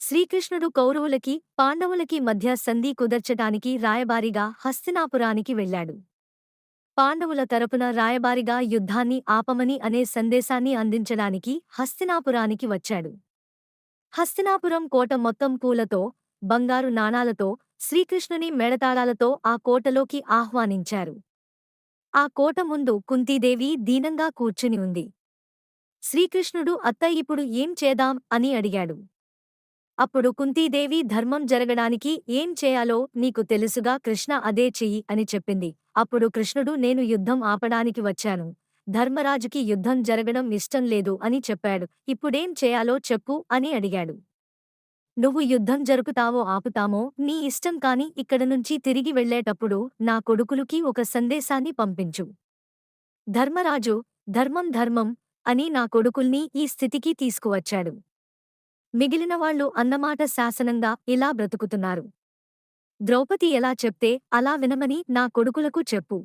శ్రీకృష్ణుడు కౌరవులకి, పాండవులకి మధ్య సంధి కుదర్చటానికి రాయబారిగా హస్తినాపురానికి వెళ్ళాడు. పాండవుల తరపున రాయబారిగా యుద్ధాన్ని ఆపమని అనే సందేశాన్ని అందించడానికి హస్తినాపురానికి వచ్చాడు. హస్తినాపురం కోట మొత్తం పూలతో, బంగారు నాణాలతో, శ్రీకృష్ణుని మెడతాళాలతో ఆ కోటలోకి ఆహ్వానించారు. ఆ కోట ముందు కుంతీదేవి దీనంగా కూర్చుని ఉంది. శ్రీకృష్ణుడు అత్త ఇప్పుడు ఏం చేద్దాం అని అడిగాడు. అప్పుడు కుంతీదేవి ధర్మం జరగడానికి ఏం చేయాలో నీకు తెలుసుగా కృష్ణ అదే చెయ్యి అని చెప్పింది. అప్పుడు కృష్ణుడు నేను యుద్ధం ఆపడానికి వచ్చాను. ధర్మరాజుకి యుద్ధం జరగడం ఇష్టం లేదు అని చెప్పాడు. ఇప్పుడేం చేయాలో చెప్పు అని అడిగాడు. నువ్వు యుద్ధం జరుపుతావో ఆపుతామో నీ ఇష్టం కాని ఇక్కడ నుంచి తిరిగి వెళ్ళేటప్పుడు నా కొడుకులుకి ఒక సందేశాన్ని పంపించు. ధర్మరాజు ధర్మం ధర్మం అని నా కొడుకుల్ని ఈ స్థితికి తీసుకువచ్చాడు. మిగిలినవాళ్లు అన్నమాట శాసనంగా ఇలా బ్రతుకుతున్నారు. ద్రౌపది ఎలా చెప్తే అలా వినమని నా కొడుకులకు చెప్పు.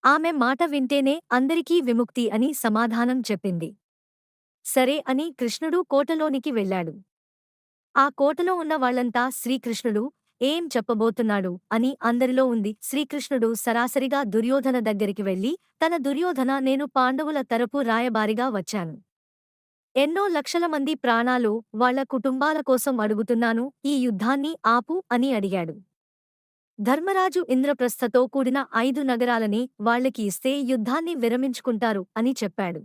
ఆమె మాట వింటేనే అందరికీ విముక్తి అని సమాధానం చెప్పింది. సరే అని కృష్ణుడు కోటలోనికి వెళ్ళాడు. ఆ కోటలో ఉన్న వాళ్లంతా శ్రీకృష్ణుడు ఏం చెప్పబోతున్నాడు అని అందరిలో ఉంది. శ్రీకృష్ణుడు సరాసరిగా దుర్యోధన దగ్గరికి వెళ్లి తన దుర్యోధన నేను పాండవుల తరపు రాయబారిగా వచ్చాను. ఎన్నో లక్షల మంది ప్రాణాలు వాళ్ల కుటుంబాల కోసం అడుగుతున్నాను ఈ యుద్ధాన్ని ఆపు అని అడిగాడు. ధర్మరాజు ఇంద్రప్రస్థతో కూడిన 5 నగరాలని వాళ్లకి ఇస్తే యుద్ధాన్ని విరమించుకుంటారు అని చెప్పాడు.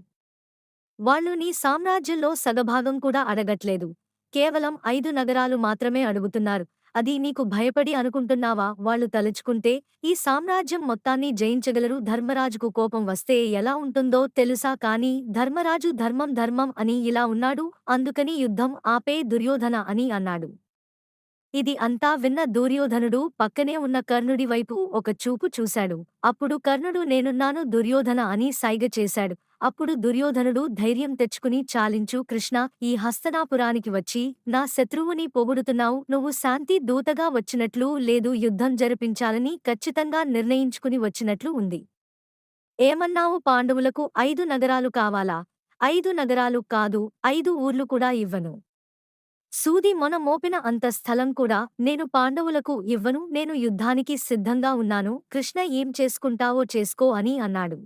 వాళ్ళు నీ సామ్రాజ్యంలో సగభాగం కూడా అడగట్లేదు. కేవలం 5 నగరాలు మాత్రమే అడుగుతున్నారు. అది నీకు భయపడి అనుకుంటున్నావా? వాళ్ళు తలుచుకుంటే ఈ సామ్రాజ్యం మొత్తాన్ని జయించగలరు. ధర్మరాజుకు కోపం వస్తే ఎలా ఉంటుందో తెలుసా? కాని ధర్మరాజు ధర్మం ధర్మం అని ఇలా ఉన్నాడు. అందుకని యుద్ధం ఆపే దుర్యోధన అని అన్నాడు. ఇది అంతా విన్న దుర్యోధనుడు పక్కనే ఉన్న కర్ణుడి వైపు ఒక చూపు చూశాడు. అప్పుడు కర్ణుడు నేనున్నాను దుర్యోధన అని సైగ చేశాడు. అప్పుడు దుర్యోధనుడు ధైర్యం తెచ్చుకుని చాలించు కృష్ణ ఈ హస్తనాపురానికి వచ్చి నా శత్రువుని పొగుడుతున్నావు. నువ్వు శాంతి దూతగా వచ్చినట్లు లేదు యుద్ధం జరిపించాలని ఖచ్చితంగా నిర్ణయించుకుని వచ్చినట్లు ఉంది. ఏమన్నావు? పాండవులకు 5 నగరాలు కావాలా? 5 నగరాలు కాదు 5 ఊర్లు కూడా ఇవ్వను. సూది మొన మోపిన అంత స్థలం కూడా నేను పాండవులకు ఇవ్వను. నేను యుద్ధానికి సిద్ధంగా ఉన్నాను. కృష్ణ ఏం చేసుకుంటావో చేసుకో అని అన్నాడు.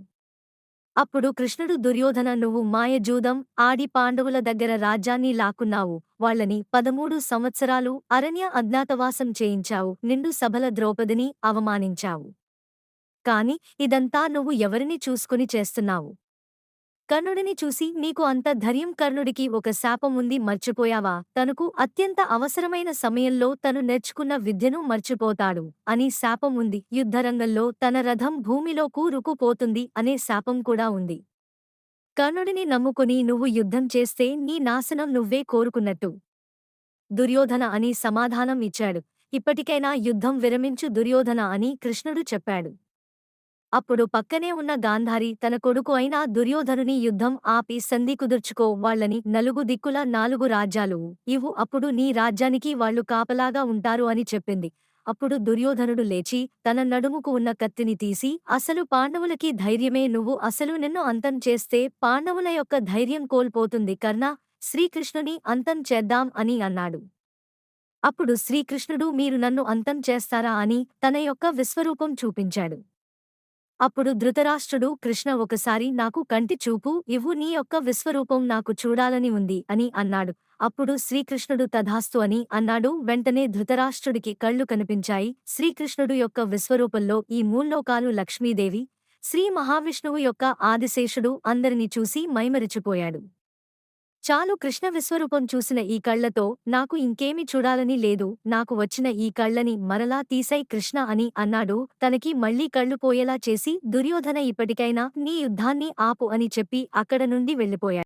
అప్పుడు కృష్ణుడు దుర్యోధన నువ్వు మాయజూదం ఆడి పాండవుల దగ్గర రాజ్యాన్ని లాక్కున్నావు. వాళ్లని 13 సంవత్సరాలు అరణ్య అజ్ఞాతవాసం చేయించావు. నిండు సభల ద్రౌపదిని అవమానించావు. కాని ఇదంతా నువ్వు ఎవరిని చూసుకుని చేస్తున్నావు? కర్ణుడిని చూసి నీకు అంత ధైర్యం? కర్ణుడికి ఒక శాపం ఉంది మర్చిపోయావా? తనకు అత్యంత అవసరమైన సమయంలో తను నేర్చుకున్న విద్యను మర్చిపోతాడు అని శాపం ఉంది. యుద్ధరంగంలో తన రథం భూమిలో కూరుకుపోతుంది అనే శాపం కూడా ఉంది. కర్ణుడిని నమ్ముకుని నువ్వు యుద్ధం చేస్తే నీ నాశనం నువ్వే కోరుకున్నట్టు. దుర్యోధన అని సమాధానం ఇచ్చాడు. ఇప్పటికైనా యుద్ధం విరమించు దుర్యోధన అని కృష్ణుడు చెప్పాడు. అప్పుడు పక్కనే ఉన్న గాంధారి తన కొడుకు అయిన దుర్యోధనుని యుద్ధం ఆపి సంధి కుదుర్చుకో. వాళ్లని 4 దిక్కుల 4 రాజ్యాలు ఇవ్వు. అప్పుడు నీ రాజ్యానికి వాళ్లు కాపలాగా ఉంటారు అని చెప్పింది. అప్పుడు దుర్యోధనుడు లేచి తన నడుముకు ఉన్న కత్తిని తీసి అసలు పాండవులకి ధైర్యమే నువ్వు అసలు నిన్ను అంతం చేస్తే పాండవుల యొక్క ధైర్యం కోల్పోతుంది. కర్ణ శ్రీకృష్ణుని అంతం చేద్దాం అని అన్నాడు. అప్పుడు శ్రీకృష్ణుడు మీరు నన్ను అంతం చేస్తారా అని తన యొక్క విశ్వరూపం చూపించాడు. అప్పుడు ధృతరాష్ట్రుడు కృష్ణ ఒకసారి నాకు కంటి చూపు ఇవ్వు. నీ యొక్క విశ్వరూపం నాకు చూడాలని ఉంది అని అన్నాడు. అప్పుడు శ్రీకృష్ణుడు తథాస్తు అని అన్నాడు. వెంటనే ధృతరాష్ట్రుడికి కళ్ళు కనిపించాయి. శ్రీకృష్ణుడు యొక్క విశ్వరూపంలో ఈ మూల్లోకాలు లక్ష్మీదేవి, శ్రీ మహావిష్ణువు యొక్క ఆదిశేషుడు అందరినీ చూసి మైమరిచిపోయాడు. చాలు కృష్ణ విశ్వరూపం చూసిన ఈ కళ్లతో నాకు ఇంకేమి చూడాలని లేదు. నాకు వచ్చిన ఈ కళ్లని మరలా తీసై కృష్ణ అని అన్నాడు. తనకి మళ్లీ కళ్ళు పోయేలా చేసి దుర్యోధన ఇప్పటికైనా నీ యుద్ధాన్ని ఆపు అని చెప్పి అక్కడ నుండి వెళ్లిపోయాడు.